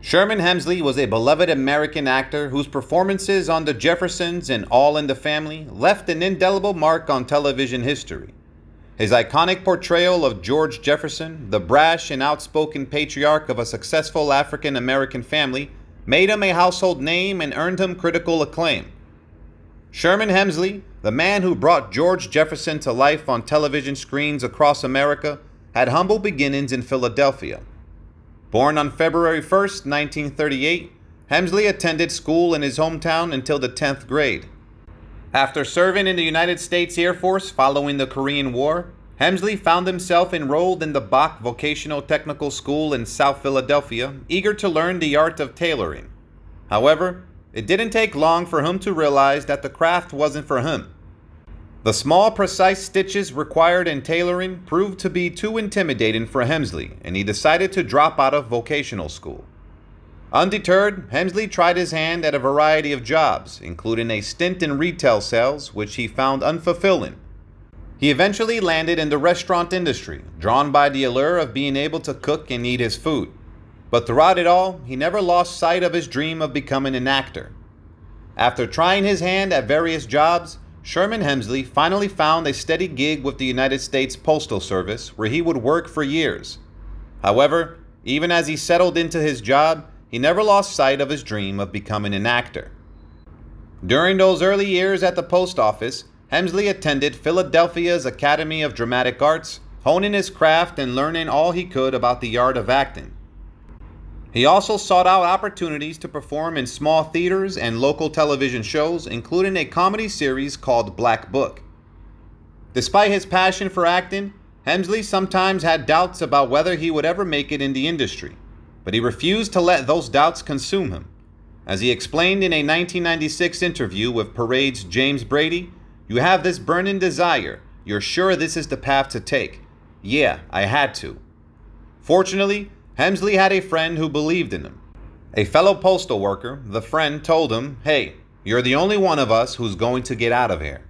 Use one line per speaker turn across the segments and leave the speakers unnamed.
Sherman Hemsley was a beloved American actor whose performances on The Jeffersons and All in the Family left an indelible mark on television history. His iconic portrayal of George Jefferson, the brash and outspoken patriarch of a successful African American family, made him a household name and earned him critical acclaim. Sherman Hemsley, the man who brought George Jefferson to life on television screens across America, had humble beginnings in Philadelphia. Born on February 1, 1938, Hemsley attended school in his hometown until the 10th grade. After serving in the United States Air Force following the Korean War, Hemsley found himself enrolled in the Bach Vocational Technical School in South Philadelphia, eager to learn the art of tailoring. However, it didn't take long for him to realize that the craft wasn't for him. The small, precise stitches required in tailoring proved to be too intimidating for Hemsley, and he decided to drop out of vocational school. Undeterred, Hemsley tried his hand at a variety of jobs, including a stint in retail sales, which he found unfulfilling. He eventually landed in the restaurant industry, drawn by the allure of being able to cook and eat his food. But throughout it all, he never lost sight of his dream of becoming an actor. After trying his hand at various jobs, Sherman Hemsley finally found a steady gig with the United States Postal Service, where he would work for years. However, even as he settled into his job, he never lost sight of his dream of becoming an actor. During those early years at the post office, Hemsley attended Philadelphia's Academy of Dramatic Arts, honing his craft and learning all he could about the art of acting. He also sought out opportunities to perform in small theaters and local television shows, including a comedy series called Black Book. Despite his passion for acting, Hemsley sometimes had doubts about whether he would ever make it in the industry, but he refused to let those doubts consume him. As he explained in a 1996 interview with Parade's James Brady, "You have this burning desire. You're sure this is the path to take." "Yeah, I had to." Fortunately, Hemsley had a friend who believed in him. A fellow postal worker, the friend told him, "Hey, you're the only one of us who's going to get out of here."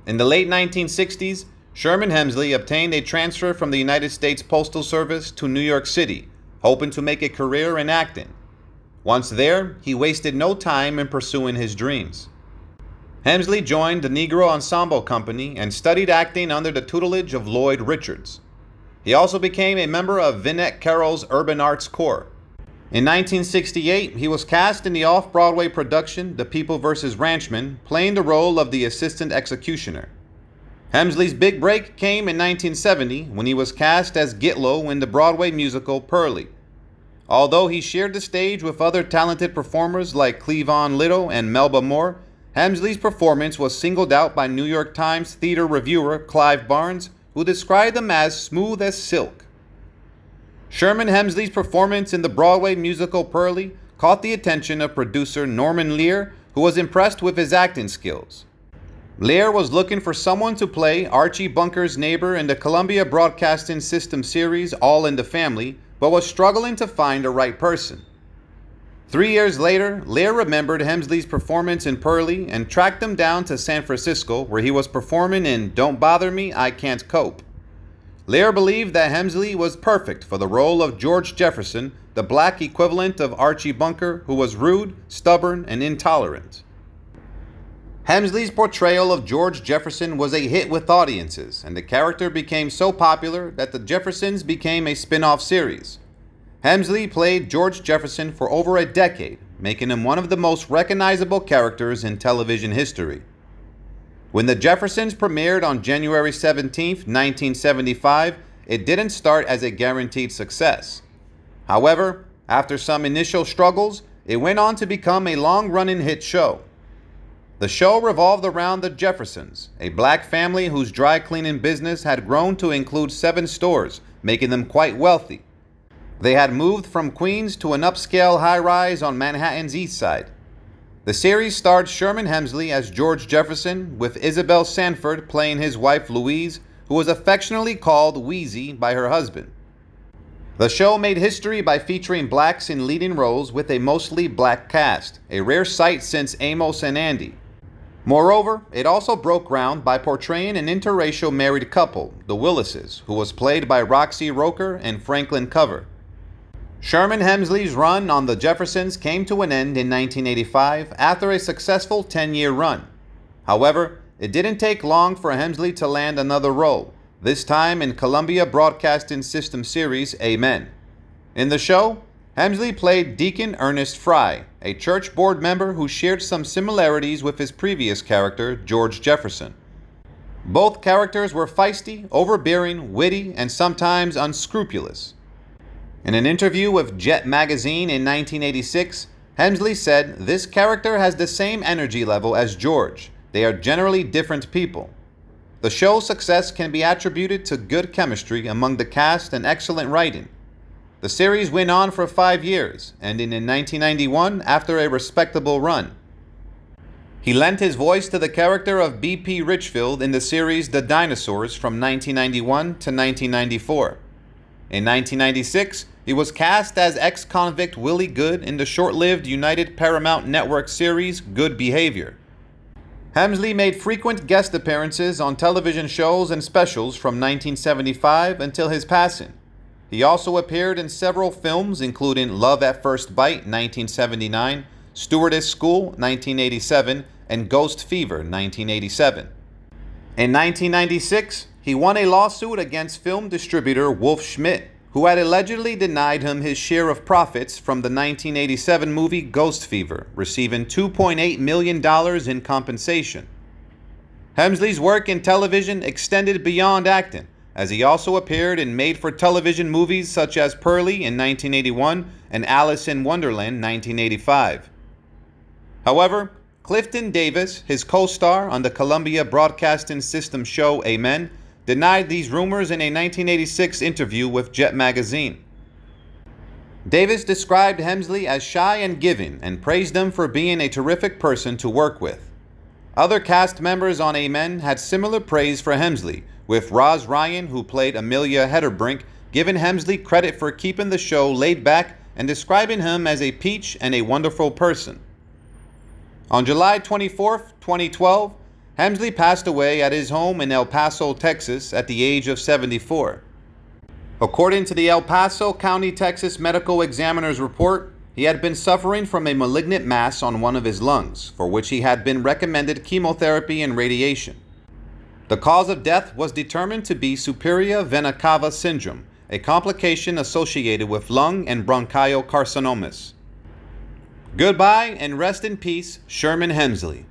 In the late 1960s, Sherman Hemsley obtained a transfer from the United States Postal Service to New York City, hoping to make a career in acting. Once there, he wasted no time in pursuing his dreams. Hemsley joined the Negro Ensemble Company and studied acting under the tutelage of Lloyd Richards. He also became a member of Vinette Carroll's Urban Arts Corps. In 1968, he was cast in the off-Broadway production The People vs. Ranchman, playing the role of the assistant executioner. Hemsley's big break came in 1970 when he was cast as Gitlow in the Broadway musical Pearlie. Although he shared the stage with other talented performers like Cleavon Little and Melba Moore, Hemsley's performance was singled out by New York Times theater reviewer Clive Barnes, who described him as smooth as silk. Sherman Hemsley's performance in the Broadway musical Pearlie caught the attention of producer Norman Lear, who was impressed with his acting skills. Lear was looking for someone to play Archie Bunker's neighbor in the Columbia Broadcasting System series All in the Family, but was struggling to find the right person. 3 years later, Lear remembered Hemsley's performance in Pearlie and tracked him down to San Francisco, where he was performing in Don't Bother Me, I Can't Cope. Lear believed that Hemsley was perfect for the role of George Jefferson, the black equivalent of Archie Bunker, who was rude, stubborn, and intolerant. Hemsley's portrayal of George Jefferson was a hit with audiences, and the character became so popular that The Jeffersons became a spin-off series. Hemsley played George Jefferson for over a decade, making him one of the most recognizable characters in television history. When The Jeffersons premiered on January 17, 1975, it didn't start as a guaranteed success. However, after some initial struggles, it went on to become a long-running hit show. The show revolved around the Jeffersons, a black family whose dry cleaning business had grown to include 7 stores, making them quite wealthy. They had moved from Queens to an upscale high-rise on Manhattan's East Side. The series starred Sherman Hemsley as George Jefferson, with Isabel Sanford playing his wife Louise, who was affectionately called Wheezy by her husband. The show made history by featuring blacks in leading roles with a mostly black cast, a rare sight since Amos and Andy. Moreover, it also broke ground by portraying an interracial married couple, the Willises, who was played by Roxy Roker and Franklin Cover. Sherman Hemsley's run on the Jeffersons came to an end in 1985 after a successful 10-year run. However, it didn't take long for Hemsley to land another role, this time in Columbia Broadcasting System series Amen. In the show, Hemsley played Deacon Ernest Fry, a church board member who shared some similarities with his previous character, George Jefferson. Both characters were feisty, overbearing, witty, and sometimes unscrupulous. In an interview with Jet magazine in 1986, Hemsley said, "This character has the same energy level as George. They are generally different people." The show's success can be attributed to good chemistry among the cast and excellent writing. The series went on for 5 years, ending in 1991 after a respectable run. He lent his voice to the character of B.P. Richfield in the series The Dinosaurs from 1991 to 1994. In 1996, he was cast as ex-convict Willie Good in the short-lived United Paramount Network series Good Behavior. Hemsley made frequent guest appearances on television shows and specials from 1975 until his passing. He also appeared in several films including Love at First Bite, 1979, Stewardess School, 1987, and Ghost Fever, 1987. In 1996, he won a lawsuit against film distributor Wolf Schmidt, who had allegedly denied him his share of profits from the 1987 movie Ghost Fever, receiving $2.8 million in compensation. Hemsley's work in television extended beyond acting, as he also appeared in made-for-television movies such as Pearly in 1981 and Alice in Wonderland 1985. However, Clifton Davis, his co-star on the Columbia Broadcasting System show Amen, denied these rumors in a 1986 interview with Jet magazine. Davis described Hemsley as shy and giving and praised him for being a terrific person to work with. Other cast members on Amen had similar praise for Hemsley, with Roz Ryan, who played Amelia Hedderbrink, giving Hemsley credit for keeping the show laid back and describing him as a peach and a wonderful person. On July 24, 2012, Hemsley passed away at his home in El Paso, Texas, at the age of 74. According to the El Paso County, Texas Medical Examiner's report, he had been suffering from a malignant mass on one of his lungs, for which he had been recommended chemotherapy and radiation. The cause of death was determined to be superior vena cava syndrome, a complication associated with lung and bronchial carcinomas. Goodbye and rest in peace, Sherman Hemsley.